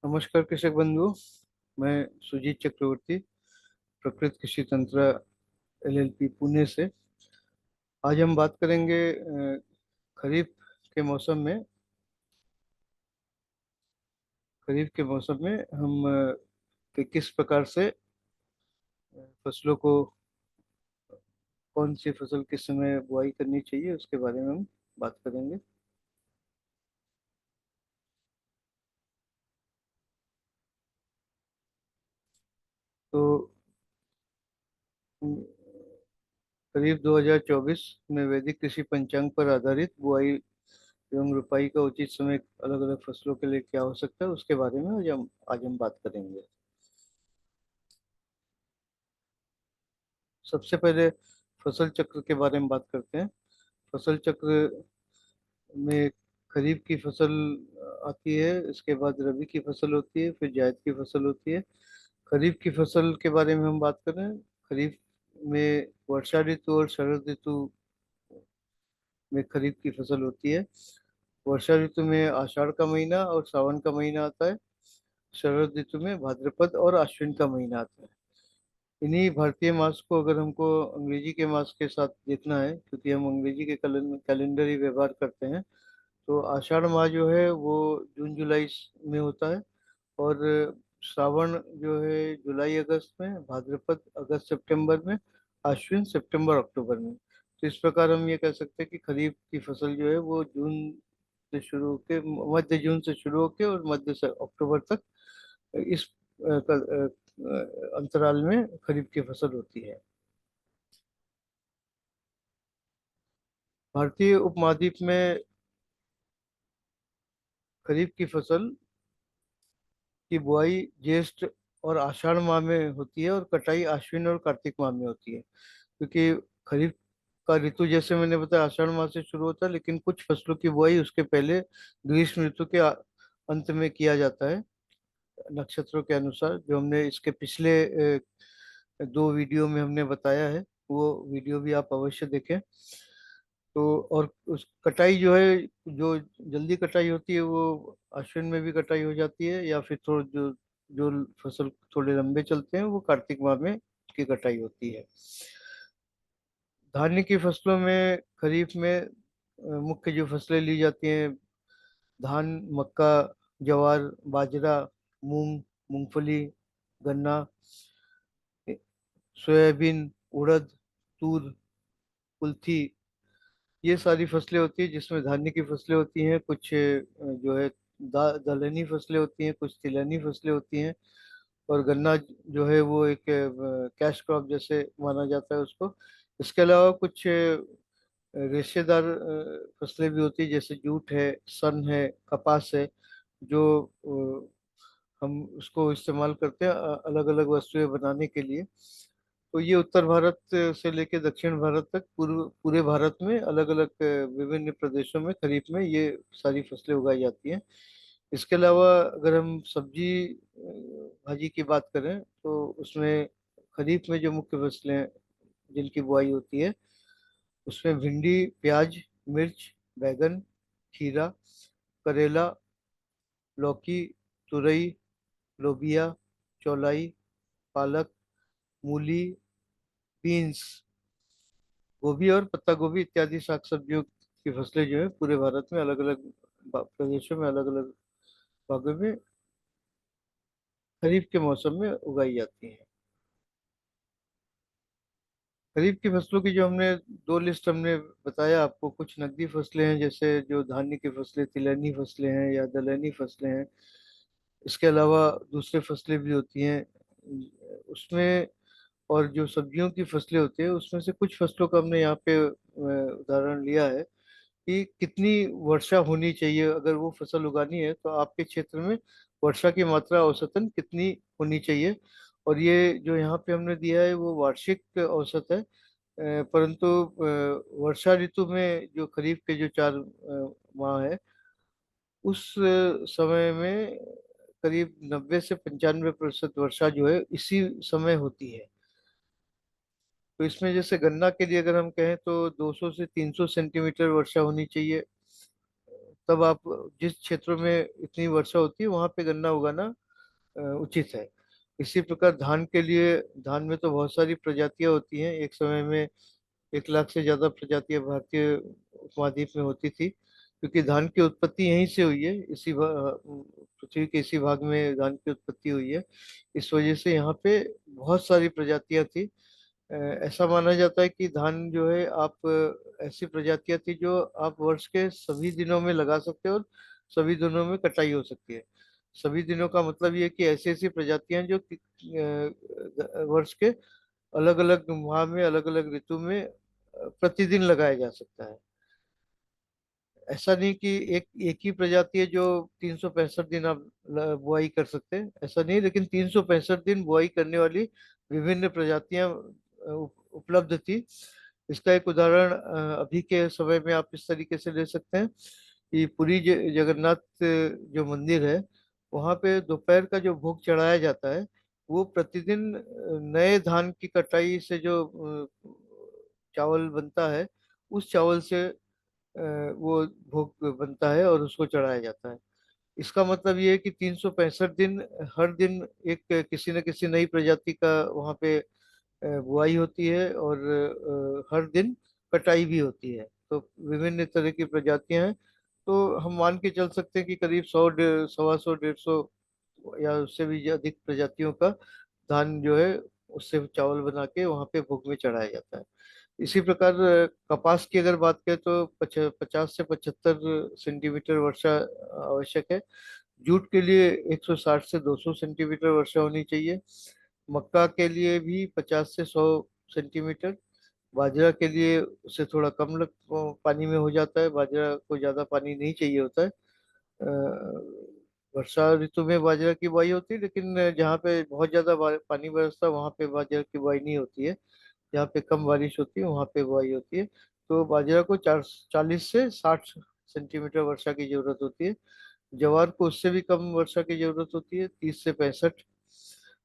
नमस्कार कृषक बंधु। मैं सुजीत चक्रवर्ती, प्रकृति कृषि तंत्र एलएलपी पुणे से। आज हम बात करेंगे खरीफ के मौसम में। खरीफ के मौसम में हम कि किस प्रकार से फसलों को, कौन सी फसल किस समय बुआई करनी चाहिए, उसके बारे में हम बात करेंगे। तो करीब 2024 में वैदिक कृषि पंचांग पर आधारित बुआई एवं रुपाई का उचित समय अलग अलग फसलों के लिए क्या हो सकता है, उसके बारे में आज हम बात करेंगे। सबसे पहले फसल चक्र के बारे में बात करते हैं। फसल चक्र में खरीफ की फसल आती है, इसके बाद रबी की फसल होती है, फिर जायद की फसल होती है। खरीफ की फसल के बारे में हम बात करें। खरीफ में वर्षा ऋतु और शरद ऋतु में खरीफ की फसल होती है। वर्षा ऋतु में आषाढ़ का महीना और सावन का महीना आता है। शरद ऋतु में भाद्रपद और आश्विन का महीना आता है। इन्हीं भारतीय मास को अगर हमको अंग्रेजी के मास के साथ देखना है, क्योंकि हम अंग्रेजी के कैलेंडर ही व्यवहार करते हैं, तो आषाढ़ माह जो है वो जून जुलाई में होता है। और श्रावण जो है जुलाई अगस्त में, भाद्रपद अगस्त सितंबर में, आश्विन सितंबर अक्टूबर में। तो इस प्रकार हम ये कह सकते हैं कि खरीफ की फसल जो है वो जून से शुरू होकर, मध्य जून से शुरू होकर और मध्य से अक्टूबर तक, इस अंतराल में खरीफ की फसल होती है। भारतीय उपमहाद्वीप में खरीफ की फसल की बुआई ज्येष्ठ और आषाढ़ माह में होती है और कटाई आश्विन और कार्तिक माह में होती है। क्योंकि खरीफ का ऋतु जैसे मैंने बताया आषाढ़ माह से शुरू होता है, लेकिन कुछ फसलों की बुआई उसके पहले ग्रीष्म ऋतु के अंत में किया जाता है, नक्षत्रों के अनुसार, जो हमने इसके पिछले दो वीडियो में हमने बताया है। वो वीडियो भी आप अवश्य देखें। तो और उस कटाई जो है, जो जल्दी कटाई होती है वो अश्विन में भी कटाई हो जाती है, या फिर थोड़ा जो जो फसल थोड़े लंबे चलते हैं वो कार्तिक माह में की कटाई होती है। धान्य की फसलों में खरीफ में मुख्य जो फसलें ली जाती हैं, धान, मक्का, ज्वार, बाजरा, मूंग, मूंगफली, गन्ना, सोयाबीन, उड़द, तूर, कुल्थी, ये सारी फसलें होती है जिसमें धान्य की फसलें होती हैं। कुछ जो है दलहनी फसलें होती हैं, कुछ तिलहनी फसलें होती हैं। और गन्ना जो है वो एक कैश क्रॉप जैसे माना जाता है उसको। इसके अलावा कुछ रेशेदार फसलें भी होती है, जैसे जूट है, सन है, कपास है, जो हम उसको इस्तेमाल करते हैं अलग अलग वस्तुएं बनाने के लिए। तो ये उत्तर भारत से लेकर दक्षिण भारत तक पूरे भारत में अलग अलग विभिन्न प्रदेशों में खरीफ में ये सारी फसलें उगाई जाती हैं। इसके अलावा अगर हम सब्जी भाजी की बात करें, तो उसमें खरीफ में जो मुख्य फसलें हैं जिनकी बुआई होती है, उसमें भिंडी, प्याज, मिर्च, बैगन, खीरा, करेला, लौकी, तुरई, लोबिया, चौलाई, पालक, मूली, बीन्स, गोभी और पत्ता गोभी इत्यादि साग सब्जियों की फसलें जो है पूरे भारत में अलग अलग प्रदेशों में, अलग अलग भागों में खरीफ के मौसम में उगाई जाती हैं। खरीफ की फसलों की जो हमने दो लिस्ट हमने बताया आपको, कुछ नकदी फसलें हैं जैसे जो धान्य की फसलें, तिलहनी फसलें हैं या दलहनी फसलें हैं। इसके अलावा दूसरे फसलें भी होती हैं उसमें। और जो सब्जियों की फसलें होती है उसमें से कुछ फसलों का हमने यहाँ पे उदाहरण लिया है कि कितनी वर्षा होनी चाहिए। अगर वो फसल उगानी है तो आपके क्षेत्र में वर्षा की मात्रा औसतन कितनी होनी चाहिए। और ये जो यहाँ पे हमने दिया है वो वार्षिक औसत है। परंतु वर्षा ऋतु में जो खरीफ के जो चार माह है, उस समय में करीब 90 से 95% वर्षा जो है इसी समय होती है। तो इसमें जैसे गन्ना के लिए अगर हम कहें तो 200 से 300 सेंटीमीटर वर्षा होनी चाहिए। तब आप जिस क्षेत्रों में इतनी वर्षा होती है वहां पे गन्ना उगाना उचित है। इसी प्रकार धान के लिए, धान में तो बहुत सारी प्रजातियां होती हैं। एक समय में 1 लाख से ज्यादा प्रजातियां भारतीय उपमहाद्वीप में होती थी, क्योंकि धान की उत्पत्ति यहीं से हुई है, पृथ्वी के इसी भाग में धान की उत्पत्ति हुई है। इस वजह से यहाँ पे बहुत सारी प्रजातियां थी। ऐसा माना जाता है कि धान जो है, आप ऐसी प्रजातियां थी जो आप वर्ष के सभी दिनों में लगा सकते हो और सभी दिनों में कटाई हो सकती है। सभी दिनों का मतलब ये है कि ऐसी ऐसी प्रजातियां जो वर्ष के अलग अलग माह में, अलग अलग ऋतु में प्रतिदिन लगाया जा सकता है। ऐसा नहीं कि एक एक ही प्रजाति है जो 365 दिन आप बुआई कर सकते हैं, ऐसा नहीं, लेकिन 365 दिन बुआई करने वाली विभिन्न प्रजातियां उपलब्ध थी। इसका एक उदाहरण अभी के समय में आप इस तरीके से ले सकते हैं कि पुरी जगन्नाथ जो मंदिर है, वहाँ पे दोपहर का जो भोग चढ़ाया जाता है, वो प्रतिदिन नए धान की कटाई से जो चावल बनता है, उस चावल से वो भोग बनता है और उसको चढ़ाया जाता है। इसका मतलब ये है कि 365 दिन, हर दिन एक किसी न किसी नई प्रजाति का वहाँ पे बुआई होती है, और हर दिन कटाई भी होती है। तो विभिन्न तरह की प्रजातियां हैं। तो हम मान के चल सकते हैं कि करीब 100, 150, 150 या उससे भी अधिक प्रजातियों का धान जो है, उससे चावल बना के वहाँ पे भोग में चढ़ाया जाता है। इसी प्रकार कपास की अगर बात करें तो 50 से 75 सेंटीमीटर वर्षा आवश्यक है। जूट के लिए 160 से 200 सेंटीमीटर वर्षा होनी चाहिए। मक्का के लिए भी 50 से 100 सेंटीमीटर। बाजरा के लिए उससे थोड़ा कम पानी में हो जाता है, बाजरा को ज़्यादा पानी नहीं चाहिए होता है। वर्षा ऋतु में बाजरा की बुआई होती है, लेकिन जहाँ पे बहुत ज़्यादा पानी बरसता है वहाँ पे बाजरा की बुआई नहीं होती है। जहाँ पे कम बारिश होती है वहाँ पे बुआई होती है। तो बाजरा को 40 से 60 सेंटीमीटर वर्षा की जरूरत होती है। ज्वार को उससे भी कम वर्षा की जरूरत होती है, 30 से 65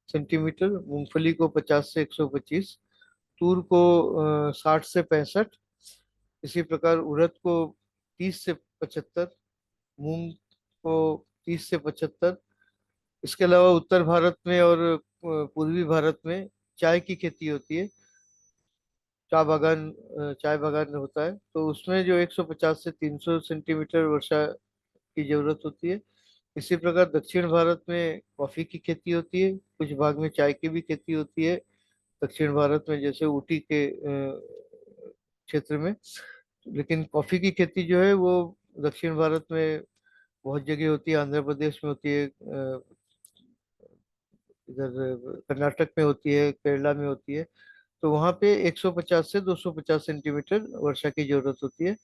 सेंटीमीटर। मूंगफली को 50 से 125। तूर को 60 से 65। इसी प्रकार उड़द को 30 से 75। मूंग को 30 से 75। इसके अलावा उत्तर भारत में और पूर्वी भारत में चाय की खेती होती है। चाय बागान होता है, तो उसमें जो 150 से 300 सेंटीमीटर वर्षा की जरूरत होती है। इसी प्रकार दक्षिण भारत में कॉफी की खेती होती है, कुछ भाग में चाय की भी खेती होती है। दक्षिण भारत में जैसे ऊटी के क्षेत्र में। लेकिन कॉफी की खेती जो है वो दक्षिण भारत में बहुत जगह होती है। आंध्र प्रदेश में होती है, इधर कर्नाटक में होती है, केरला में होती है। तो वहाँ पे 150 से 250 सेंटीमीटर वर्षा की जरूरत होती है।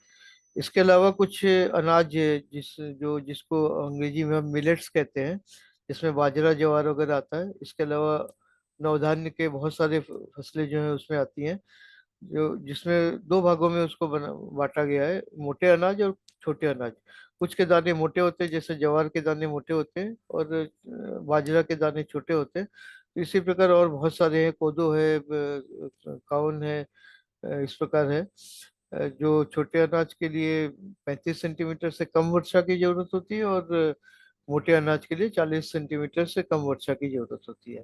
इसके अलावा कुछ अनाज है जिसको अंग्रेजी में हम मिलेट्स कहते हैं, जिसमें बाजरा ज्वार वगैरह आता है। इसके अलावा नवधान्य के बहुत सारे फसलें जो है उसमें आती हैं, जो जिसमें दो भागों में उसको बांटा गया है, मोटे अनाज और छोटे अनाज। कुछ के दाने मोटे होते हैं, जैसे ज्वार के दाने मोटे होते हैं, और बाजरा के दाने छोटे होते हैं। तो इसी प्रकार और बहुत सारे हैं, कोदो है, काउन है, इस प्रकार है। जो छोटे अनाज के लिए 35 सेंटीमीटर से कम वर्षा की जरूरत होती है, और मोटे अनाज के लिए 40 सेंटीमीटर से कम वर्षा की जरूरत होती है।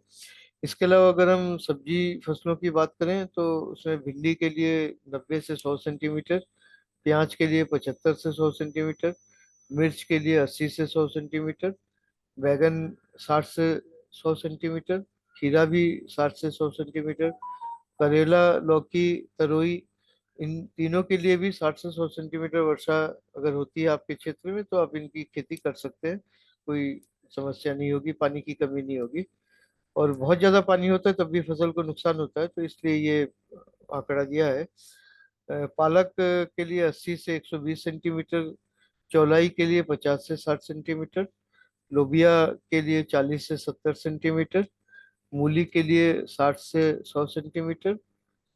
इसके अलावा अगर हम सब्जी फसलों की बात करें तो उसमें भिंडी के लिए 90 से 100 सेंटीमीटर, प्याज के लिए 75 से 100 सेंटीमीटर, मिर्च के लिए 80 से 100 सेंटीमीटर, बैगन 60 से 100 सेंटीमीटर, खीरा भी 60 से 100 सेंटीमीटर, करेला, लौकी, तरोई, इन तीनों के लिए भी 60 से 100 सेंटीमीटर वर्षा अगर होती है आपके क्षेत्र में, तो आप इनकी खेती कर सकते हैं। कोई समस्या नहीं होगी, पानी की कमी नहीं होगी। और बहुत ज्यादा पानी होता है तब भी फसल को नुकसान होता है, तो इसलिए ये आंकड़ा दिया है। पालक के लिए 80 से 120 सेंटीमीटर, चौलाई के लिए 50 से 60 सेंटीमीटर, लोबिया के लिए 40 से 70 सेंटीमीटर, मूली के लिए 60 से 100 सेंटीमीटर,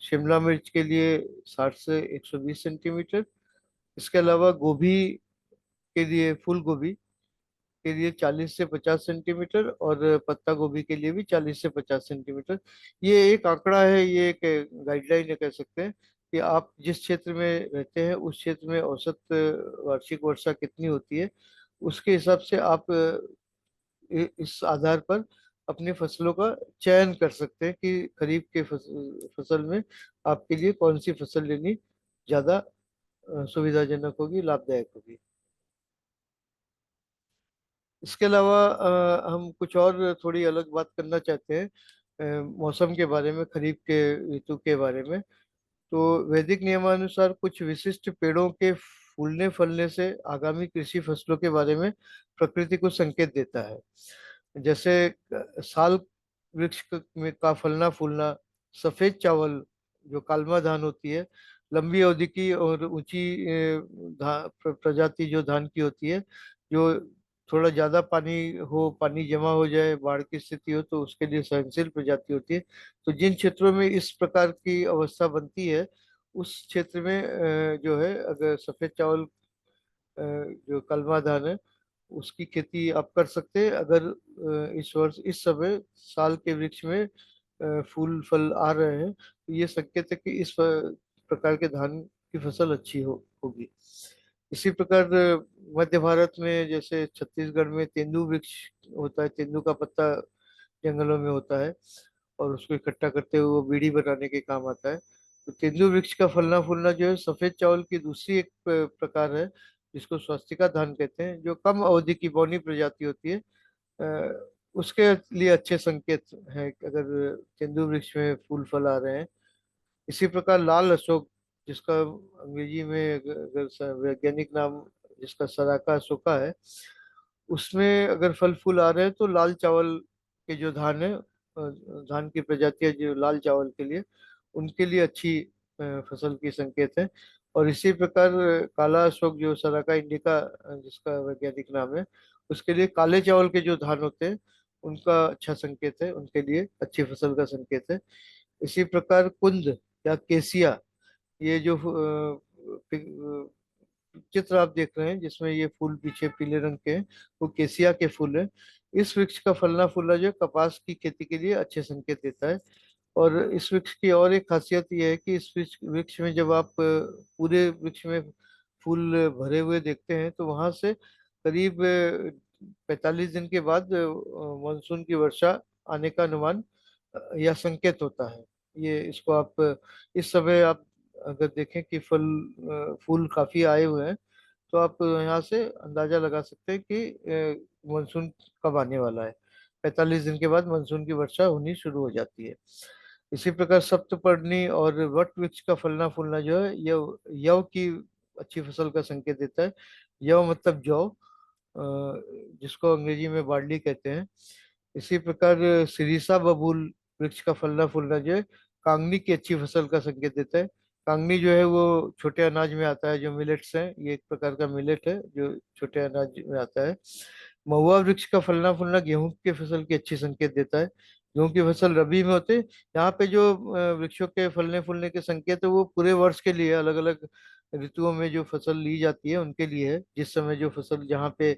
शिमला मिर्च के लिए 60 से 120 सेंटीमीटर। इसके अलावा गोभी के लिए, फूल गोभी के लिए 40 से 50 सेंटीमीटर, और पत्ता गोभी के लिए भी 40 से 50 सेंटीमीटर। ये एक आंकड़ा है, ये एक गाइडलाइन है कह सकते हैं, कि आप जिस क्षेत्र में रहते हैं उस क्षेत्र में औसत वार्षिक वर्षा कितनी होती है। उसके हिसाब से आप इस आधार पर अपनी फसलों का चयन कर सकते हैं कि खरीफ के फसल में आपके लिए कौन सी फसल लेनी ज्यादा सुविधाजनक होगी, लाभदायक होगी। इसके अलावा हम कुछ और थोड़ी अलग बात करना चाहते हैं मौसम के बारे में, खरीफ के ऋतु के बारे में। तो वैदिक नियमानुसार कुछ विशिष्ट पेड़ों के फूलने फलने से आगामी कृषि फसलों के बारे में प्रकृति को संकेत देता है। जैसे साल वृक्ष का फलना फूलना, सफेद चावल जो कालमा धान होती है, लंबी अवधि की और ऊंची प्रजाति जो धान की होती है, जो थोड़ा ज्यादा पानी हो, पानी जमा हो जाए, बाढ़ की स्थिति हो तो उसके लिए सहनशील प्रजाति होती है। तो जिन क्षेत्रों में इस प्रकार की अवस्था बनती है उस क्षेत्र में जो है, अगर सफेद चावल जो कलमा धान है उसकी खेती आप कर सकते हैं। अगर इस वर्ष इस समय साल के वृक्ष में फूल फल आ रहे हैं तो ये संकेत है कि इस प्रकार के धान की फसल अच्छी होगी। इसी प्रकार मध्य भारत में जैसे छत्तीसगढ़ में तेंदू वृक्ष होता है, तेंदू का पत्ता जंगलों में होता है और उसको इकट्ठा करते हुए वो बीड़ी बनाने के काम आता है। तो तेंदू वृक्ष का फलना फूलना जो है सफेद चावल की दूसरी एक प्रकार है जिसको स्वस्तिका धान कहते हैं, जो कम अवधि की बौनी प्रजाति होती है। उसके लिए अच्छे संकेत हैं कि अगर तेंदू वृक्ष में फूल फल आ रहे हैं। इसी प्रकार लाल अशोक, जिसका अंग्रेजी में अगर वैज्ञानिक नाम जिसका सराका अशोका है, उसमें अगर फल फूल आ रहे हैं तो लाल चावल के जो धान है, धान की प्रजातियां जो लाल चावल के लिए, उनके लिए अच्छी फसल की संकेत है। और इसी प्रकार काला अशोक जो सराका इंडिका जिसका वैज्ञानिक नाम है, उसके लिए काले चावल के जो धान होते हैं उनका अच्छा संकेत है, उनके लिए अच्छी फसल का संकेत है। इसी प्रकार कुंद या केसिया, ये जो चित्र आप देख रहे हैं जिसमें ये फूल पीछे पीले रंग के हैं, वो केसिया के फूल है। इस वृक्ष का फलना फूलना जो है कपास की खेती के लिए अच्छे संकेत देता है। और इस वृक्ष की और एक खासियत ये है कि इस वृक्ष वृक्ष में जब आप पूरे वृक्ष में फूल भरे हुए देखते हैं तो वहां से करीब 45 दिन के बाद मानसून की वर्षा आने का अनुमान या संकेत होता है। ये इसको आप इस समय आप अगर देखें कि फूल काफी आए हुए हैं तो आप यहाँ से अंदाजा लगा सकते हैं कि मानसून कब आने वाला है। 45 दिन के बाद मानसून की वर्षा होनी शुरू हो जाती है। इसी प्रकार सप्तपर्णी और वट वृक्ष का फलना फूलना जो है यव यव की अच्छी फसल का संकेत देता है। यव मतलब जौ, जिसको अंग्रेजी में बार्ली कहते हैं। इसी प्रकार सिरिसा बबूल वृक्ष का फलना फूलना जो है कांगनी की अच्छी फसल का संकेत देता है। कांगनी जो है वो छोटे अनाज में आता है, जो मिलेट्स हैं, ये एक प्रकार का मिलेट है जो छोटे अनाज में आता है। महुआ वृक्ष का फलना फूलना गेहूं की फसल की अच्छी संकेत देता है। गेहूं की फसल रबी में होते हैं। यहाँ पे जो वृक्षों के फलने फूलने के संकेत है वो पूरे वर्ष के लिए अलग अलग ऋतुओं में जो फसल ली जाती है उनके लिए है। जिस समय जो फसल जहाँ पे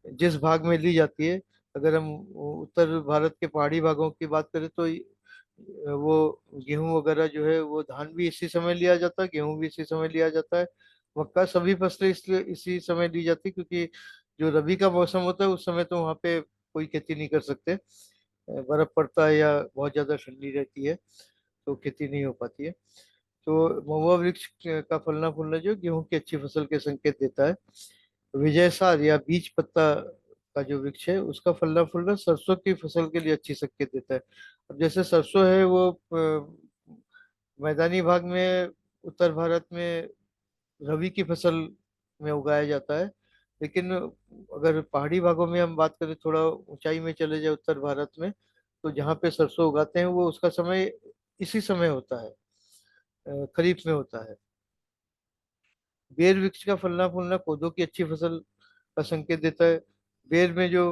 जिस भाग में ली जाती है, अगर हम उत्तर भारत के पहाड़ी भागों की बात करें तो वो गेहूं वगैरह जो है वो धान भी इसी समय लिया जाता है, गेहूं भी इसी समय लिया जाता है, मक्का सभी फसलें इसलिए इसी समय ली जाती है क्योंकि जो रबी का मौसम होता है उस समय तो वहाँ पे कोई खेती नहीं कर सकते, बर्फ पड़ता है या बहुत ज्यादा ठंडी रहती है तो खेती नहीं हो पाती है। तो महुआ वृक्ष का फलना फूलना जो गेहूं की अच्छी फसल के संकेत देता है। विजयसार या बीज पत्ता का जो वृक्ष है उसका फलना फूलना सरसों की फसल के लिए अच्छी संकेत देता है। अब जैसे सरसों है वो मैदानी भाग में उत्तर भारत में रबी की फसल में उगाया जाता है। लेकिन अगर पहाड़ी भागों में हम बात करें, थोड़ा ऊंचाई में चले जाए उत्तर भारत में, तो जहाँ पे सरसों उगाते हैं वो उसका समय इसी समय होता है, खरीफ में होता है। बेर वृक्ष का फलना फूलना कोदो की अच्छी फसल का संकेत देता है। बेर में जो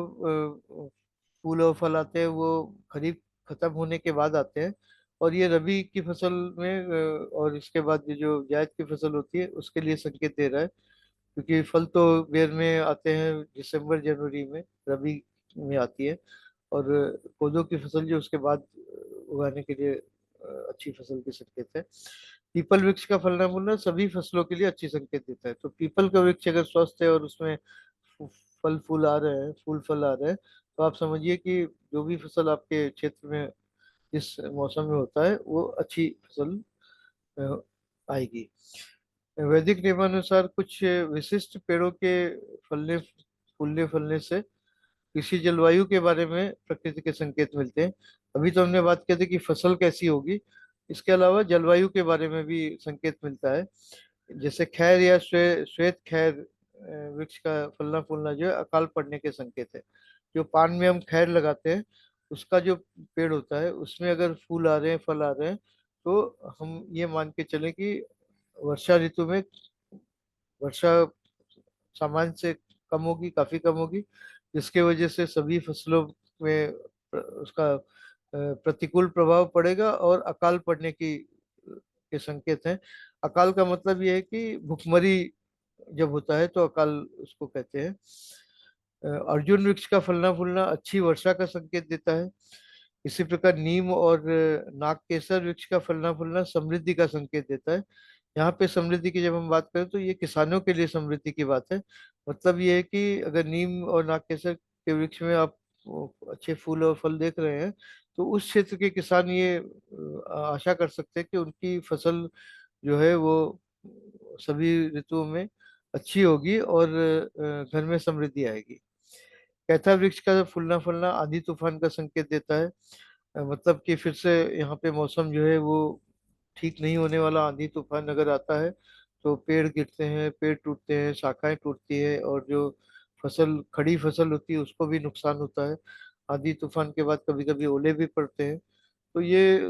फूल और फल आते हैं वो खरीफ खत्म होने के बाद आते हैं। और ये रबी की फसल में और इसके बाद ये जो जायद की फसल होती है उसके लिए संकेत दे रहा है, क्योंकि फल तो बेर में आते हैं दिसंबर जनवरी में, रबी में आती है। और कोदो की फसल जो उसके बाद उगाने के लिए अच्छी फसल की संकेत है। पीपल वृक्ष का फलना फूलना सभी फसलों के लिए अच्छी संकेत देता है। तो पीपल का वृक्ष अगर स्वस्थ है और उसमें फू- फल फूल आ रहे हैं, फूल फल आ रहे हैं, तो आप समझिए कि जो भी फसल आपके क्षेत्र में जिस मौसम में होता है वो अच्छी फसल अ, आएगी। वैदिक नियमानुसार कुछ विशिष्ट पेड़ों के फलने फूलने फलने से कृषि जलवायु के बारे में प्रकृति के संकेत मिलते हैं। अभी तो हमने बात की थी कि फसल कैसी होगी, इसके अलावा जलवायु के बारे में भी संकेत मिलता है। जैसे खैर या श्वेत खैर वृक्ष का फलना फूलना जो है अकाल पड़ने के संकेत है। जो पान में हम खैर लगाते हैं, उसका जो पेड़ होता है उसमें अगर फूल आ रहे हैं, फल आ रहे हैं, तो हम ये मान के चलें कि वर्षा ऋतु में वर्षा सामान्य से कम होगी, काफी कम होगी, जिसके वजह से सभी फसलों में उसका प्रतिकूल प्रभाव पड़ेगा और अकाल पड़ने की के संकेत हैं। अकाल का मतलब यह है कि भुखमरी जब होता है तो अकाल उसको कहते हैं। अर्जुन वृक्ष का फलना फूलना अच्छी वर्षा का संकेत देता है। इसी प्रकार नीम और नागकेसर वृक्ष का फलना फूलना समृद्धि का संकेत देता है। यहाँ पे समृद्धि की जब हम बात करें तो ये किसानों के लिए समृद्धि की बात है। मतलब ये है कि अगर नीम और नागकेसर के वृक्ष में आप अच्छे फूल और फल देख रहे हैं, तो उस क्षेत्र के किसान ये आशा कर सकते हैं कि उनकी फसल जो है वो सभी ऋतुओं में अच्छी होगी और घर में समृद्धि आएगी। कैथा वृक्ष का फूलना फलना आंधी तूफान का संकेत देता है। मतलब कि फिर से यहाँ पे मौसम जो है वो ठीक नहीं होने वाला, आंधी तूफान अगर आता है तो पेड़ गिरते हैं, पेड़ टूटते हैं, शाखाएं टूटती है, और जो फसल खड़ी फसल होती है उसको भी नुकसान होता है। आंधी तूफान के बाद कभी कभी ओले भी पड़ते हैं। तो ये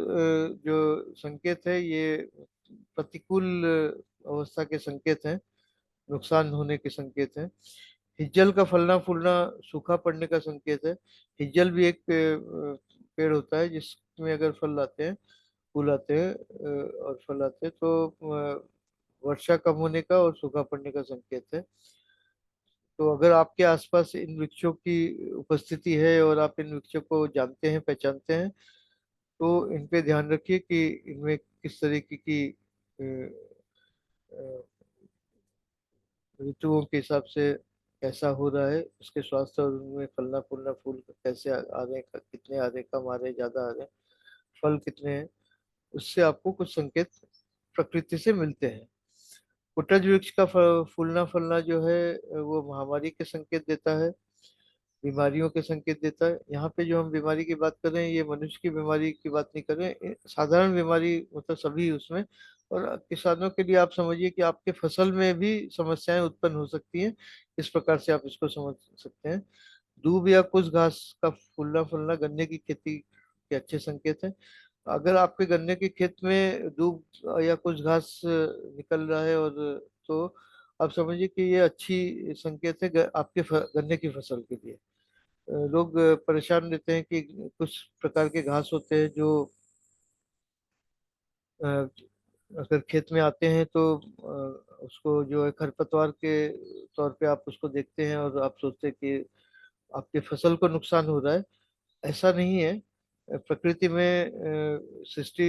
जो संकेत है ये प्रतिकूल अवस्था के संकेत हैं, नुकसान होने के संकेत हैं। हिज्जल का फलना फूलना सूखा पड़ने का संकेत है। हिज्जल भी एक पेड़ होता है जिसमें अगर फल आते हैं, फूल आते हैं और फल आते हैं, तो वर्षा कम होने का और सूखा पड़ने का संकेत है। तो अगर आपके आसपास इन वृक्षों की उपस्थिति है और आप इन वृक्षों को जानते हैं, पहचानते हैं, तो इन पे ध्यान रखिए कि इनमें किस तरीके की अ, अ, ऋतुओं के हिसाब से कैसा हो रहा है, उसके स्वास्थ्य और उनमें फलना फूलना, फूल कैसे आ रहे हैं, कितने आ रहे हैं, कम आ रहे हैं, ज्यादा आ रहे हैं, फल कितने हैं, उससे आपको कुछ संकेत प्रकृति से मिलते हैं। कुटज वृक्ष का फूलना फलना जो है वो महामारी के संकेत देता है, बीमारियों के संकेत देता है। यहाँ पे जो हम बीमारी की बात कर रहे हैं ये मनुष्य की बीमारी की बात नहीं कर रहे हैं, साधारण बीमारी मतलब सभी उसमें। और किसानों के लिए आप समझिए कि आपके फसल में भी समस्याएं उत्पन्न हो सकती हैं, इस प्रकार से आप इसको समझ सकते हैं। दूब या कुछ घास का फूलना फूलना गन्ने की खेती के अच्छे संकेत हैं। अगर आपके गन्ने के खेत में दूब या कुछ घास निकल रहा है, और तो आप समझिए कि ये अच्छी संकेत है आपके गन्ने की फसल के लिए। लोग परेशान रहते हैं कि कुछ प्रकार के घास होते हैं जो अ, अगर खेत में आते हैं तो उसको जो है खरपतवार के तौर पे आप उसको देखते हैं और आप सोचते हैं कि आपके फसल को नुकसान हो रहा है। ऐसा नहीं है। प्रकृति में सृष्टि,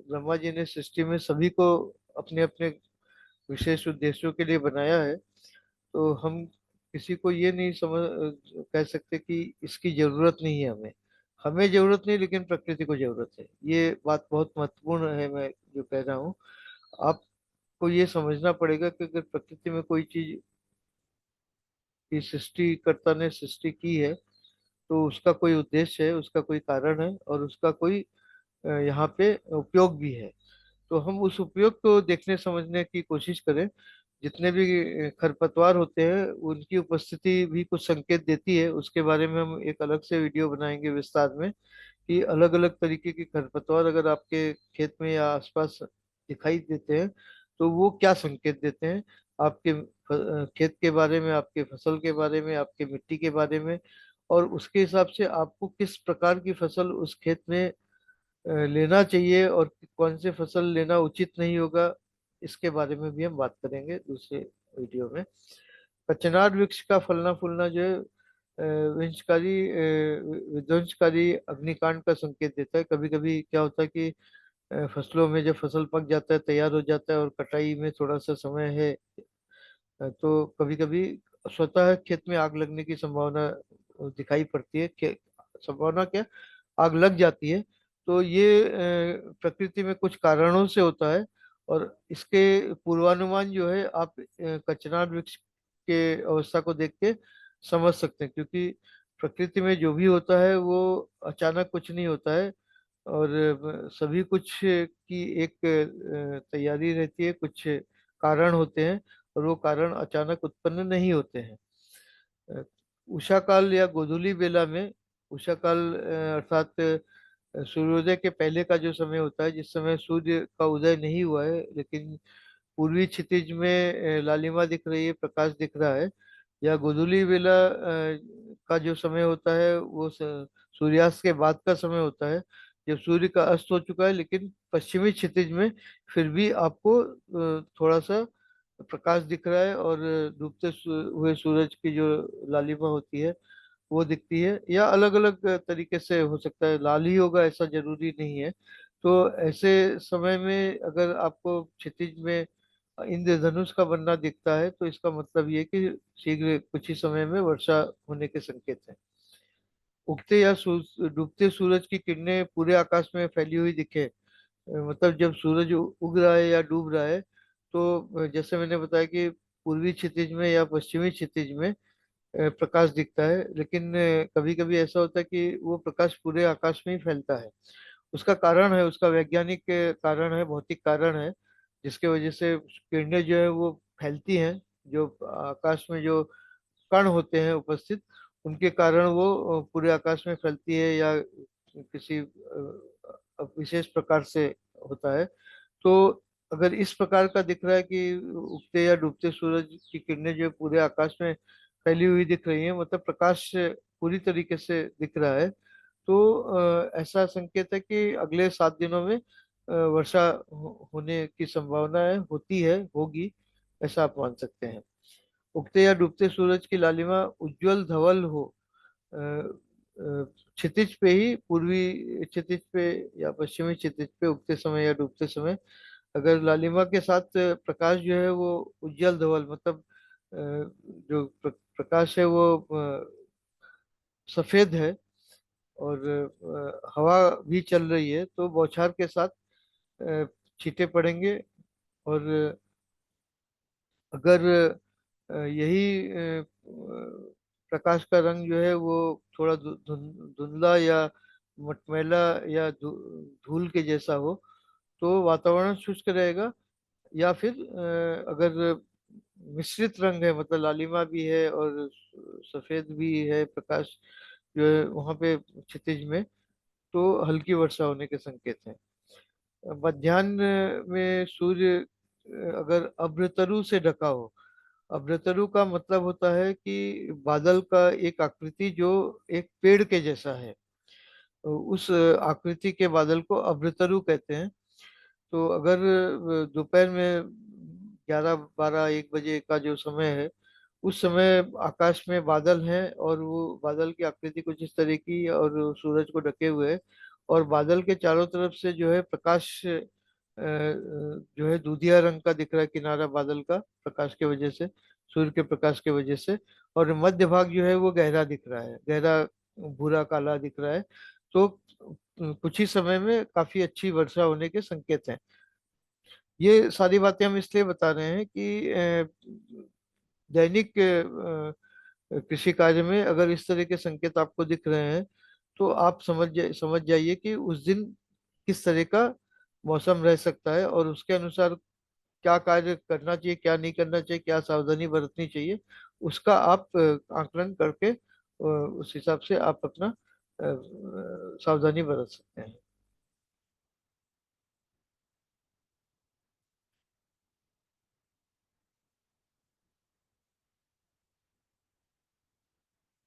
ब्रह्मा जी ने सृष्टि में सभी को अपने अपने विशेष उद्देश्यों के लिए बनाया है। तो हम किसी को ये नहीं कह सकते कि इसकी जरूरत नहीं है हमें। हमें जरूरत नहीं, लेकिन प्रकृति को जरूरत है। ये बात बहुत महत्वपूर्ण है, मैं जो कह रहा हूँ। आपको ये समझना पड़ेगा कि अगर प्रकृति में कोई चीज की सृष्टिकर्ता ने सृष्टि की है, तो उसका कोई उद्देश्य है, उसका कोई कारण है, और उसका कोई यहाँ पे उपयोग भी है। तो हम उस उपयोग को देखने समझने की कोशिश करें। जितने भी खरपतवार होते हैं उनकी उपस्थिति भी कुछ संकेत देती है, उसके बारे में हम एक अलग से वीडियो बनाएंगे विस्तार में, कि अलग अलग तरीके के खरपतवार अगर आपके खेत में या आसपास दिखाई देते हैं तो वो क्या संकेत देते हैं आपके खेत के बारे में, आपके फसल के बारे में, आपके मिट्टी के बारे में। और उसके हिसाब से आपको किस प्रकार की फसल उस खेत में लेना चाहिए और कौन से फसल लेना उचित नहीं होगा, इसके बारे में भी हम बात करेंगे दूसरे वीडियो में। कचनार वृक्ष का फलना फूलना जो है विध्वंसकारी अग्निकांड का संकेत देता है। कभी कभी क्या होता है कि फसलों में जब फसल पक जाता है, तैयार हो जाता है और कटाई में थोड़ा सा समय है, तो कभी कभी स्वतः खेत में आग लगने की संभावना दिखाई पड़ती है। संभावना क्या, आग लग जाती है। तो ये प्रकृति में कुछ कारणों से होता है। और इसके पूर्वानुमान जो है आप कचनार वृक्ष के अवस्था को देख के समझ सकते हैं, क्योंकि प्रकृति में जो भी होता है वो अचानक कुछ नहीं होता है। और सभी कुछ की एक तैयारी रहती है, कुछ कारण होते हैं, और वो कारण अचानक उत्पन्न नहीं होते हैं। अ, उषा काल या गोधूली बेला में, उषा काल अर्थात सूर्योदय के पहले का जो समय होता है, जिस समय सूर्य का उदय नहीं हुआ है लेकिन पूर्वी क्षितिज में लालिमा दिख रही है, प्रकाश दिख रहा है, या गोधूली बेला का जो समय होता है वो सूर्यास्त के बाद का समय होता है, जब सूर्य का अस्त हो चुका है लेकिन पश्चिमी क्षितिज में फिर भी आपको थोड़ा सा प्रकाश दिख रहा है, और डूबते हुए सूरज की जो लालिमा होती है वो दिखती है। या अलग अलग तरीके से हो सकता है, लाल ही होगा ऐसा जरूरी नहीं है। तो ऐसे समय में अगर आपको क्षितिज में इंद्रधनुष का बनना दिखता है, तो इसका मतलब ये है कि शीघ्र कुछ ही समय में वर्षा होने के संकेत हैं। उगते या डूबते सूरज की किरणें पूरे आकाश में फैली हुई दिखे, मतलब जब सूरज उग रहा है या डूब रहा है, तो जैसे मैंने बताया कि पूर्वी क्षितिज में या पश्चिमी क्षितिज में प्रकाश दिखता है, लेकिन कभी कभी ऐसा होता है कि वो प्रकाश पूरे आकाश में ही फैलता है। उसका कारण है, उसका वैज्ञानिक कारण है, भौतिक कारण है, जिसके वजह से किरणें जो है वो फैलती हैं। जो आकाश में जो कण होते हैं उपस्थित, उनके कारण वो पूरे आकाश में फैलती है, या किसी विशेष प्रकार से होता है। तो अगर इस प्रकार का दिख रहा है कि उगते या डूबते सूरज की किरणें जो पूरे आकाश में फैली हुई दिख रही हैं, मतलब प्रकाश पूरी तरीके से दिख रहा है, तो ऐसा संकेत है कि अगले 7 दिनों में वर्षा होने की संभावना है, होती है, होगी, ऐसा आप मान सकते हैं। उगते या डूबते सूरज की लालिमा उज्जवल धवल हो, क्षितिज पे ही, पूर्वी क्षितिज पे या पश्चिमी क्षितिज पे उगते समय या डूबते समय अगर लालिमा के साथ प्रकाश जो है वो उज्जवल धवल, मतलब जो प्रकाश है वो सफेद है, और हवा भी चल रही है, तो बौछार के साथ छींटे पड़ेंगे। और अगर यही प्रकाश का रंग जो है वो थोड़ा धुंधला या मटमैला या धूल के जैसा हो, तो वातावरण शुष्क रहेगा। या फिर अगर मिश्रित रंग है, मतलब लालिमा भी है और सफेद भी है प्रकाश जो है वहां पे क्षितिज में, तो हल्की वर्षा होने के संकेत हैं। मध्याह्न में सूर्य अगर अभ्रतरु से ढका हो, अभ्रतरु का मतलब होता है कि बादल का एक आकृति जो एक पेड़ के जैसा है, तो उस आकृति के बादल को अभ्रतरु कहते हैं। तो अगर दोपहर में 11, 12, 1 बजे का जो समय है, उस समय आकाश में बादल हैं और वो बादल की आकृति कुछ इस तरह की और सूरज को ढके हुए है, और बादल के चारों तरफ से जो है प्रकाश जो है दूधिया रंग का दिख रहा है, किनारा बादल का प्रकाश के वजह से, सूर्य के प्रकाश के वजह से। और मध्य भाग जो है वो गहरा दिख रहा है, गहरा भूरा काला दिख रहा है। तो कुछ ही समय में काफी अच्छी वर्षा होने के संकेत हैं। ये सारी बातें हम इसलिए बता रहे हैं कि दैनिक कृषि कार्य में अगर इस तरह के संकेत आपको दिख रहे हैं, तो आप समझ जाइए कि उस दिन किस तरह का मौसम रह सकता है, और उसके अनुसार क्या कार्य करना चाहिए, क्या नहीं करना चाहिए, क्या सावधानी बरतनी चाहिए, उसका आप आकलन करके उस हिसाब से आप अपना सावधानी बरत सकते हैं।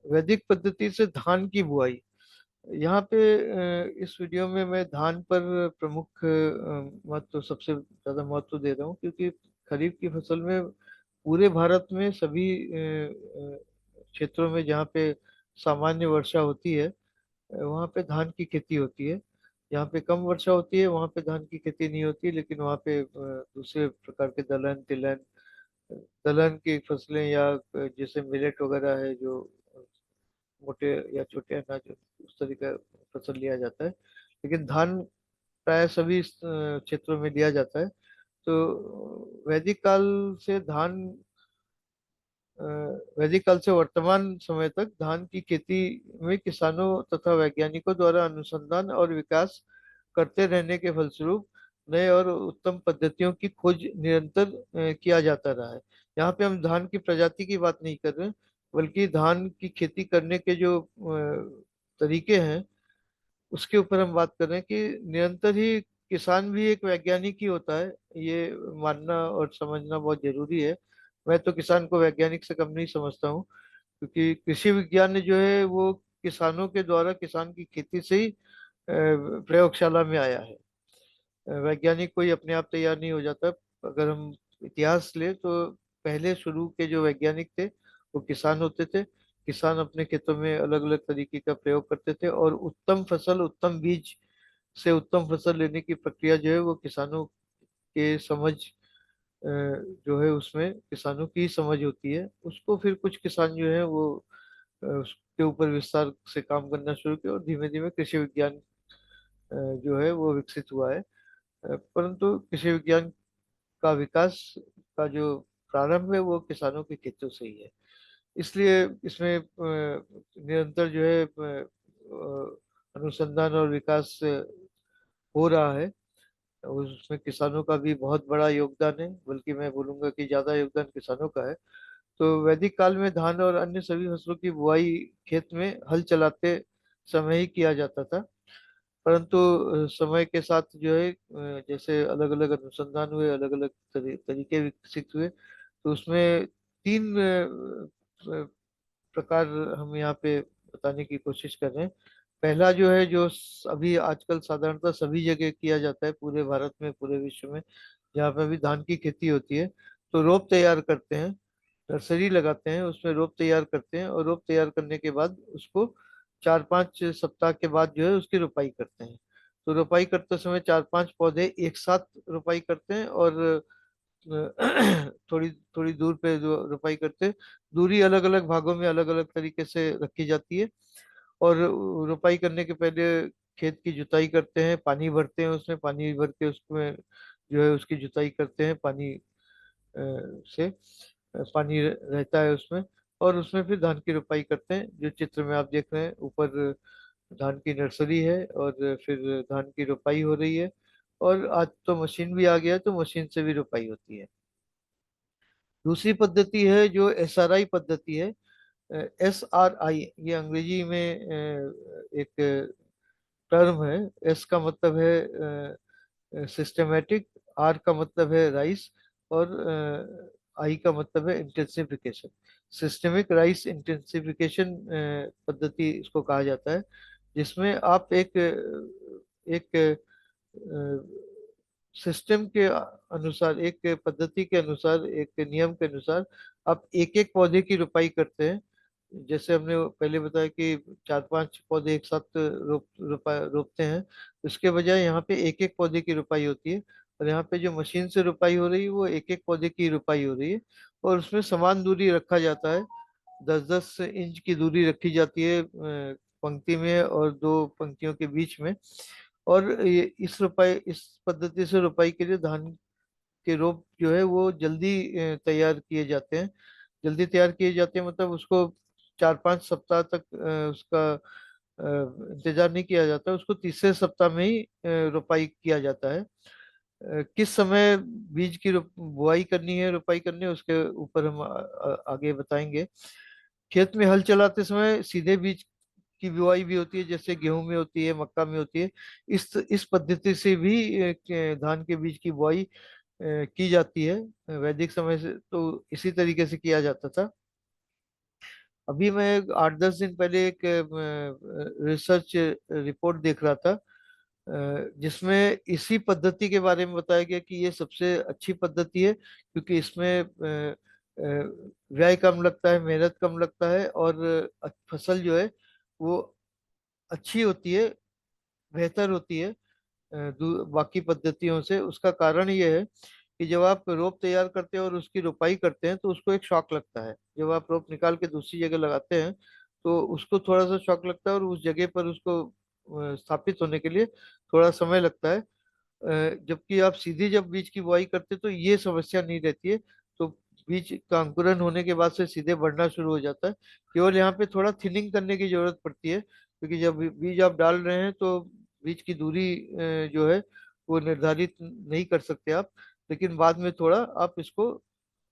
वैदिक पद्धति से धान की बुआई, यहाँ पे इस वीडियो में मैं धान पर प्रमुख महत्व, सबसे ज्यादा महत्व दे रहा हूँ, क्योंकि खरीफ की फसल में पूरे भारत में सभी क्षेत्रों में जहाँ पे सामान्य वर्षा होती है, वहाँ पे धान की खेती होती है। यहाँ पे कम वर्षा होती है, वहाँ पे धान की खेती नहीं होती, लेकिन वहाँ पे दूसरे प्रकार के दलहन तिलहन, दलहन की फसलें या जैसे मिलेट वगैरह है, जो मोटे या छोटे अनाज, उस तरीके का फसल लिया जाता है। लेकिन धान प्राय सभी क्षेत्रों में लिया जाता है। तो वैदिक काल से धान अ, वैदिक काल से वर्तमान समय तक धान की खेती में किसानों तथा वैज्ञानिकों द्वारा अनुसंधान और विकास करते रहने के फलस्वरूप नए और उत्तम पद्धतियों की खोज निरंतर किया जाता रहा है। यहाँ पे हम धान की प्रजाति की बात नहीं कर रहे, बल्कि धान की खेती करने के जो तरीके हैं, उसके ऊपर हम बात कर रहे हैं कि निरंतर ही किसान भी एक वैज्ञानिक ही होता है, ये मानना और समझना बहुत जरूरी है। मैं तो किसान को वैज्ञानिक से कम नहीं समझता हूँ, क्योंकि कृषि विज्ञान जो है वो किसानों के द्वारा किसान की खेती से ही प्रयोगशाला में आया है। वैज्ञानिक कोई अपने आप तैयार नहीं हो जाता। अगर हम इतिहास ले तो पहले शुरू के जो वैज्ञानिक थे वो किसान होते थे। किसान अपने खेतों में अलग अलग तरीके का प्रयोग करते थे, और उत्तम फसल, उत्तम बीज से उत्तम फसल लेने की प्रक्रिया जो है वो किसानों के समझ जो है, उसमें किसानों की समझ होती है। उसको फिर कुछ किसान जो है वो उसके ऊपर विस्तार से काम करना शुरू किया, और धीमे धीमे कृषि विज्ञान जो है वो विकसित हुआ है। परंतु कृषि विज्ञान का विकास का जो प्रारंभ है वो किसानों के खेतों से ही है। इसलिए इसमें निरंतर जो है अनुसंधान और विकास हो रहा है। उसमें किसानों का भी बहुत बड़ा योगदान है, बल्कि मैं बोलूंगा कि ज्यादा योगदान किसानों का है। तो वैदिक काल में धान और अन्य सभी फसलों की बुआई खेत में हल चलाते समय ही किया जाता था। परंतु समय के साथ जो है जैसे अलग अलग अनुसंधान हुए, अलग अलग तरीके विकसित हुए, तो उसमें तीन प्रकार हम यहाँ पे बताने की कोशिश कर रहे हैं। पहला जो है, जो अभी आजकल साधारणतः सभी जगह किया जाता है, पूरे भारत में, पूरे विश्व में, जहाँ पे भी धान की खेती होती है, तो रोप तैयार करते हैं, नर्सरी लगाते हैं, उसमें रोप तैयार करते हैं, और रोप तैयार करने के बाद उसको 4-5 सप्ताह के बाद जो है उसकी रोपाई करते हैं। तो रोपाई करते समय 4-5 पौधे एक साथ रोपाई करते हैं, और थोड़ी थोड़ी दूर पे जो रोपाई करते हैं, दूरी अलग अलग भागों में अलग अलग तरीके से रखी जाती है। और रोपाई करने के पहले खेत की जुताई करते हैं, पानी भरते हैं, उसमें पानी भर के उसमें जो है उसकी जुताई करते हैं, पानी से पानी रहता है उसमें। और उसमें फिर धान की रोपाई करते हैं। जो चित्र में आप देख रहे हैं ऊपर, धान की नर्सरी है, और फिर धान की रोपाई हो रही है। और आज तो मशीन भी आ गया है, तो मशीन से भी रोपाई होती है। दूसरी पद्धति है जो SRI पद्धति है। SRI, ये अंग्रेजी में एक टर्म है। एस का मतलब है सिस्टमेटिक, आर का मतलब है राइस, और आई का मतलब है इंटेंसिफिकेशन। सिस्टमिक राइस इंटेंसिफिकेशन पद्धति इसको कहा जाता है, जिसमें आप एक सिस्टम के अनुसार, एक पद्धति के अनुसार, एक नियम के अनुसार आप एक एक पौधे की रोपाई करते हैं। जैसे हमने पहले बताया कि 4-5 पौधे एक साथ रोपते हैं, उसके बजाय यहाँ पे एक एक पौधे की रोपाई होती है। और यहाँ पे जो मशीन से रोपाई हो रही है वो एक एक पौधे की रोपाई हो रही है, और उसमें समान दूरी रखा जाता है। 10-10 इंच की दूरी रखी जाती है पंक्ति में और दो पंक्तियों के बीच में। और ये इस पद्धति से रोपाई के लिए धान के रोप जो है वो जल्दी तैयार किए जाते हैं। जल्दी तैयार किए जाते हैं मतलब उसको 4-5 सप्ताह तक उसका इंतजार नहीं किया जाता, उसको तीसरे सप्ताह में ही रोपाई किया जाता है। किस समय बीज की बुआई करनी है, रोपाई करनी है, उसके ऊपर हम आगे बताएंगे। खेत में हल चलाते समय सीधे बीज की बुआई भी होती है, जैसे गेहूं में होती है, मक्का में होती है। इस पद्धति से भी धान के बीज की बुआई की जाती है। वैदिक समय से तो इसी तरीके से किया जाता था। अभी मैं 8-10 दिन पहले एक रिसर्च रिपोर्ट देख रहा था, जिसमें इसी पद्धति के बारे में बताया गया कि ये सबसे अच्छी पद्धति है, क्योंकि इसमें व्यय कम लगता है, मेहनत कम लगता है, और फसल जो है वो अच्छी होती है, बेहतर होती है। बाकी पद्धतियों से। उसका कारण ये है कि जब आप रोप तैयार करते हैं और उसकी रोपाई करते हैं तो उसको एक शॉक लगता है। जब आप रोप निकाल के दूसरी जगह लगाते हैं तो उसको थोड़ा सा शॉक लगता है, और उस जगह पर उसको स्थापित होने के लिए थोड़ा समय लगता है। जबकि आप सीधे जब बीज की बुआई करते तो ये समस्या नहीं रहती है। तो बीज का अंकुरन होने के बाद से सीधे बढ़ना शुरू हो जाता है। केवल यहाँ पे थोड़ा थिनिंग करने की जरूरत पड़ती है, क्योंकि जब बीज आप डाल रहे हैं तो बीज की दूरी जो है वो निर्धारित नहीं कर सकते आप। लेकिन बाद में थोड़ा आप इसको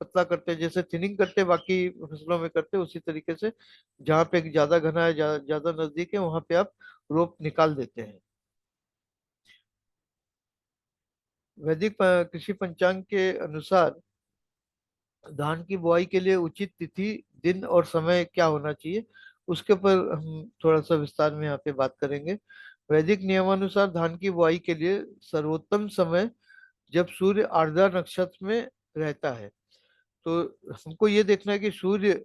पतला करते हैं, जैसे थिनिंग करते हैं बाकी फसलों में करते हैं उसी तरीके से। जहाँ पे ज्यादा घना है, ज्यादा नजदीक है, वहां पे आप रोप निकाल देते हैं। वैदिक कृषि पंचांग के अनुसार धान की बुआई के लिए उचित तिथि, दिन और समय क्या होना चाहिए, उसके ऊपर हम थोड़ा सा विस्तार में यहाँ पे बात करेंगे। वैदिक नियमानुसार धान की बुआई के लिए सर्वोत्तम समय जब सूर्य आर्द्रा नक्षत्र में रहता है। तो हमको ये देखना है कि सूर्य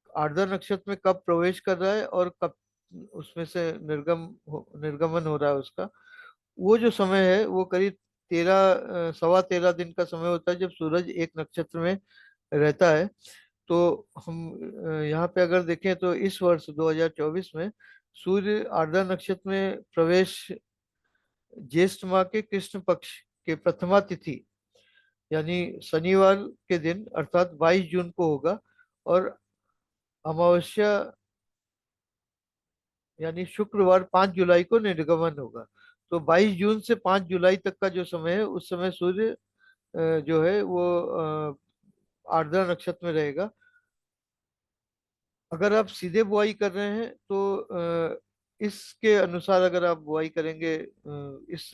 आर्द्रा नक्षत्र में कब प्रवेश कर रहा है और कब उसमें से निर्गमन हो रहा है उसका। वो जो समय है वो करीब 13 सवा 13 दिन का समय होता है जब सूरज एक नक्षत्र में रहता है। तो हम यहाँ पे अगर देखें तो इस वर्ष 2024 में सूर्य आर्द्रा नक्षत्र में प्रवेश ज्येष्ठ माह के कृष्ण पक्ष के प्रथमा तिथि यानी शनिवार के दिन अर्थात 22 जून को होगा। और अमावस्या यानी शुक्रवार 5 जुलाई को निर्गमन होगा। तो 22 जून से 5 जुलाई तक का जो समय है उस समय सूर्य जो है वो आर्द्रा नक्षत्र में रहेगा। अगर आप सीधे बुआई कर रहे हैं तो इसके अनुसार अगर आप बुआई करेंगे इस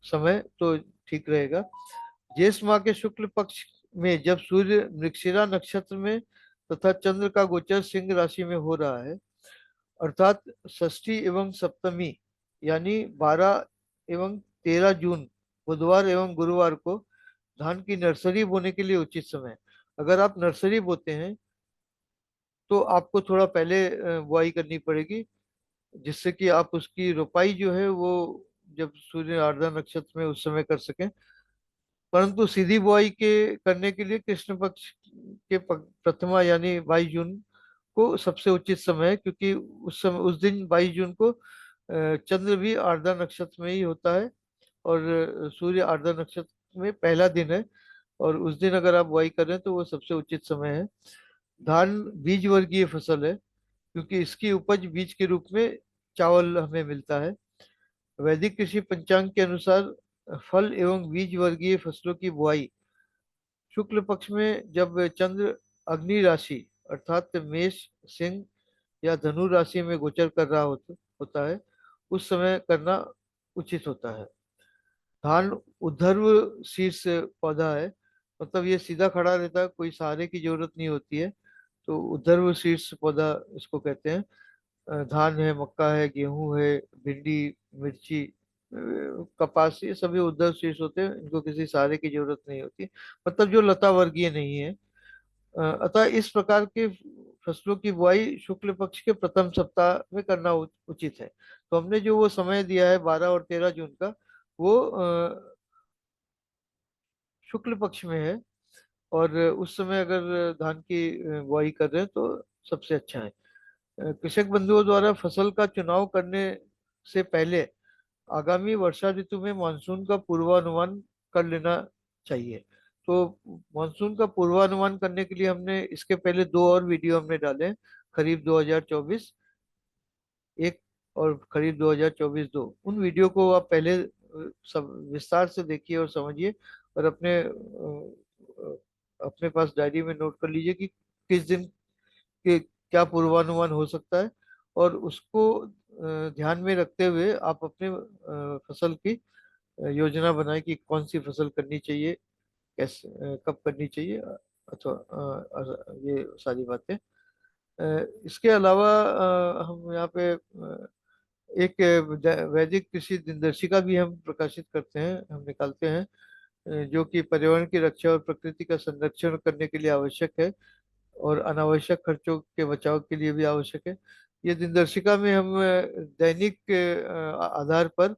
समय तो ठीक रहेगा। ज्येष्ठ माह के शुक्ल पक्ष में जब सूर्य मृगशिरा नक्षत्र में तथा चंद्र का गोचर सिंह राशि में हो रहा है, अर्थात षष्ठी एवं सप्तमी यानी 12 एवं 13 जून बुधवार एवं गुरुवार को धान की नर्सरी बोने के लिए उचित समय। अगर आप नर्सरी बोते हैं तो आपको थोड़ा पहले बुआई करनी पड़ेगी, जिससे कि आप उसकी रोपाई जो है वो जब सूर्य आर्द्रा नक्षत्र में उस समय कर सकें। परंतु सीधी बुआई के करने के लिए कृष्ण पक्ष के प्रथमा यानी 22 जून को सबसे उचित समय है, क्योंकि उस समय उस दिन 22 जून को चंद्र भी आर्द्रा नक्षत्र में ही होता है और सूर्य आर्द्रा नक्षत्र में पहला दिन है। और उस दिन अगर आप बुआई कर रहे हैं तो वो सबसे उचित समय है। धान बीज वर्गीय फसल है, क्योंकि इसकी उपज बीज के रूप में चावल हमें मिलता है। वैदिक कृषि पंचांग के अनुसार फल एवं बीज वर्गीय फसलों की बुआई शुक्ल पक्ष में जब चंद्र अग्नि राशि अर्थात मेष, सिंह या धनु राशि में गोचर कर रहा होता है, उस समय करना उचित होता है। धान ऊर्ध्व शीर्ष पौधा है, मतलब ये सीधा खड़ा रहता है, कोई सहारे की जरूरत नहीं होती है। तो ऊर्ध्व शीर्ष पौधा इसको कहते हैं। धान है, मक्का है, गेहूं है, भिंडी, मिर्ची, कपास, ये सभी उद्धव शीर्ष होते हैं, इनको किसी सहारे की जरूरत नहीं होती, मतलब जो लता वर्गीय नहीं है। अतः इस प्रकार के फसलों की बुआई शुक्ल पक्ष के प्रथम सप्ताह में करना उचित है। तो हमने जो वो समय दिया है 12 और 13 जून का, वो शुक्ल पक्ष में है। और उस समय अगर धान की बुआई कर रहे हैं तो सबसे अच्छा है। कृषक बंधुओं द्वारा फसल का चुनाव करने से पहले आगामी वर्षा ऋतु में मानसून का पूर्वानुमान कर लेना चाहिए। तो मानसून का पूर्वानुमान करने के लिए हमने इसके पहले दो और वीडियो हमने डाले हैं, खरीफ 2024 एक और खरीफ 2024 दो। उन वीडियो को आप पहले सब विस्तार से देखिए और समझिए, और अपने पास डायरी में नोट कर लीजिए कि किस दिन के क्या पूर्वानुमान हो सकता है। और उसको ध्यान में रखते हुए आप अपने फसल की योजना बनाएं कि कौन सी फसल करनी चाहिए, कैसे, कब करनी चाहिए, अथवा ये सारी बातें। इसके अलावा हम यहाँ पे एक वैदिक कृषि दिनदर्शिका भी हम प्रकाशित करते हैं, हम निकालते हैं, जो कि पर्यावरण की रक्षा और प्रकृति का संरक्षण करने के लिए आवश्यक है और अनावश्यक खर्चों के बचाव के लिए भी आवश्यक है। ये दिनदर्शिका में हम दैनिक आधार पर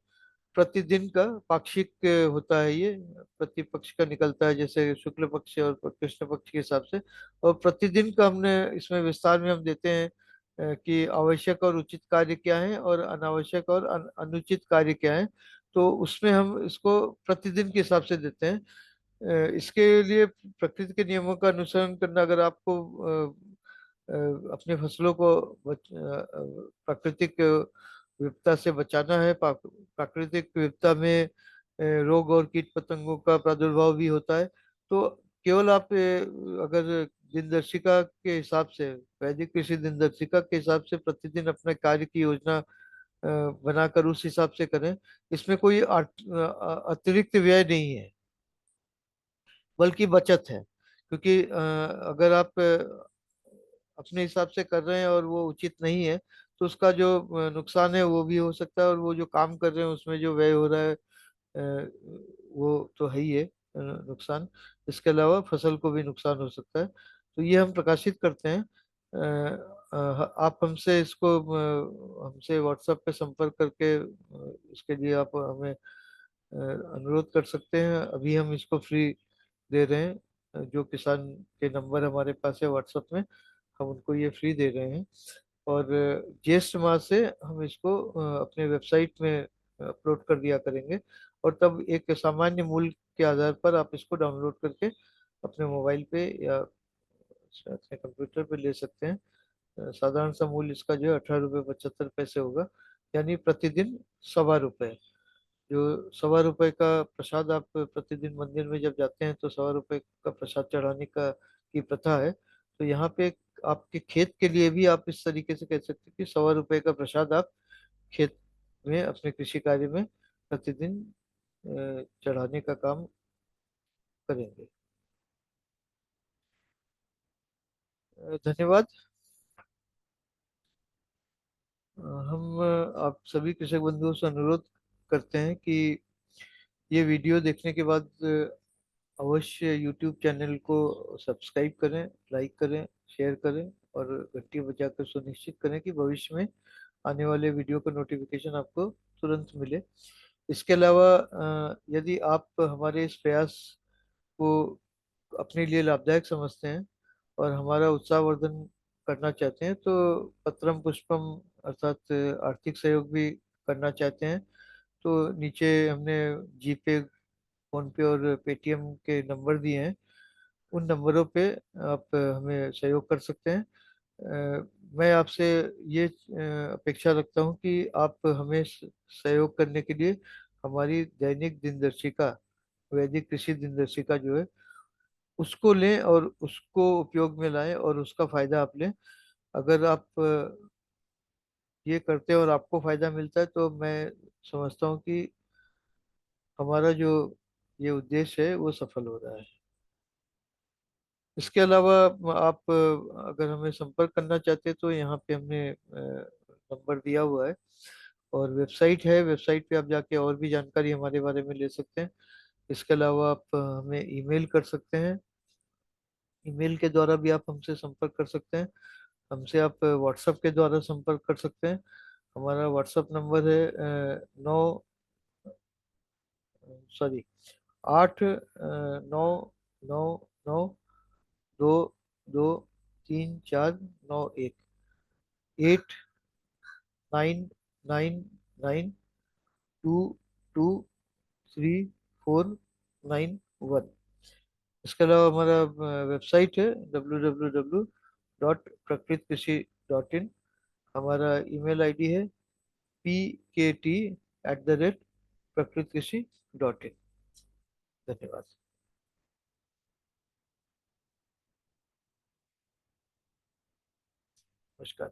प्रतिदिन का पाक्षिक होता है ये, प्रति पक्ष का निकलता है, जैसे शुक्ल पक्ष और कृष्ण पक्ष के हिसाब से। और प्रतिदिन का हमने इसमें विस्तार में हम देते हैं कि आवश्यक और उचित कार्य क्या है और अनावश्यक और अनुचित कार्य क्या है। तो उसमें हम इसको प्रतिदिन के हिसाब से देते हैं। इसके लिए प्रकृति के नियमों का अनुसरण करना, अगर आपको अपनी फसलों को प्राकृतिक विविधता से बचाना है। प्राकृतिक विविधता में रोग और कीट पतंगों का प्रादुर्भाव भी होता है। तो केवल आप अगर दिनदर्शिका के हिसाब से, वैदिक कृषि दिनदर्शिका के हिसाब से प्रतिदिन अपने कार्य की योजना बनाकर उस हिसाब से करें। इसमें कोई अतिरिक्त व्यय नहीं है, बल्कि बचत है। क्योंकि अगर आप अपने हिसाब से कर रहे हैं और वो उचित नहीं है, तो उसका जो नुकसान है वो भी हो सकता है, और वो जो काम कर रहे हैं उसमें जो व्यय हो रहा है वो तो है ही है नुकसान। इसके अलावा फसल को भी नुकसान हो सकता है। तो ये हम प्रकाशित करते हैं। आप हमसे इसको हमसे व्हाट्सएप पे संपर्क करके इसके लिए आप हमें अनुरोध कर सकते हैं। अभी हम इसको फ्री दे रहे हैं। जो किसान के नंबर हमारे पास है व्हाट्सएप में, हम उनको ये फ्री दे रहे हैं। और ज्येष्ठ माह से हम इसको अपने वेबसाइट में अपलोड कर दिया करेंगे। और तब एक सामान्य मूल्य के आधार पर आप इसको डाउनलोड करके अपने मोबाइल पे या अपने कंप्यूटर पे ले सकते हैं। साधारण सा मूल्य इसका जो है 18 रुपये 75 पैसे होगा, यानी प्रतिदिन 1.25 रुपये। जो 1.25 रुपये का प्रसाद, आप प्रतिदिन मंदिर में जब जाते हैं तो 1.25 रुपये का प्रसाद चढ़ाने का की प्रथा है। तो यहाँ पे आपके खेत के लिए भी आप इस तरीके से कह सकते हैं कि 1.25 रुपये का प्रसाद आप खेत में अपने कृषि कार्य में प्रतिदिन चढ़ाने का काम करेंगे। धन्यवाद। हम आप सभी कृषक बंधुओं से अनुरोध करते हैं कि ये वीडियो देखने के बाद अवश्य YouTube चैनल को सब्सक्राइब करें, लाइक करें, शेयर करें, और घंटी बजाकर सुनिश्चित करें कि भविष्य में आने वाले वीडियो का नोटिफिकेशन आपको तुरंत मिले। इसके अलावा यदि आप हमारे इस प्रयास को अपने लिए लाभदायक समझते हैं और हमारा उत्साहवर्धन करना चाहते हैं, तो पत्रम पुष्पम अर्थात आर्थिक सहयोग भी करना चाहते हैं, तो नीचे हमने जीपे, फोन पे और पेटीएम के नंबर दिए हैं। उन नंबरों पे आप हमें सहयोग कर सकते हैं। मैं आपसे ये अपेक्षा रखता हूँ कि आप हमें सहयोग करने के लिए हमारी दैनिक दिनदर्शिका, वैदिक कृषि दिनदर्शिका जो है, उसको लें और उसको उपयोग में लाएं और उसका फायदा आप लें। अगर आप ये करते हैं और आपको फायदा मिलता है, तो मैं समझता हूँ कि हमारा जो ये उद्देश्य है वो सफल हो रहा है। इसके अलावा आप अगर हमें संपर्क करना चाहते हैं तो यहाँ पे हमने नंबर दिया हुआ है, और वेबसाइट है, वेबसाइट पे आप जाके और भी जानकारी हमारे बारे में ले सकते हैं। इसके अलावा आप हमें ईमेल कर सकते हैं। ईमेल के द्वारा भी आप हमसे संपर्क कर सकते हैं। हमसे आप व्हाट्सएप के द्वारा संपर्क कर सकते हैं। हमारा व्हाट्सएप नंबर है 8 9 9 9 2 2 3 4 9 1। इसके अलावा हमारा वेबसाइट है www.prakritkrisi.in। हमारा ईमेल आईडी है pkt@prakritkrisi.in। धन्यवाद। नमस्कार।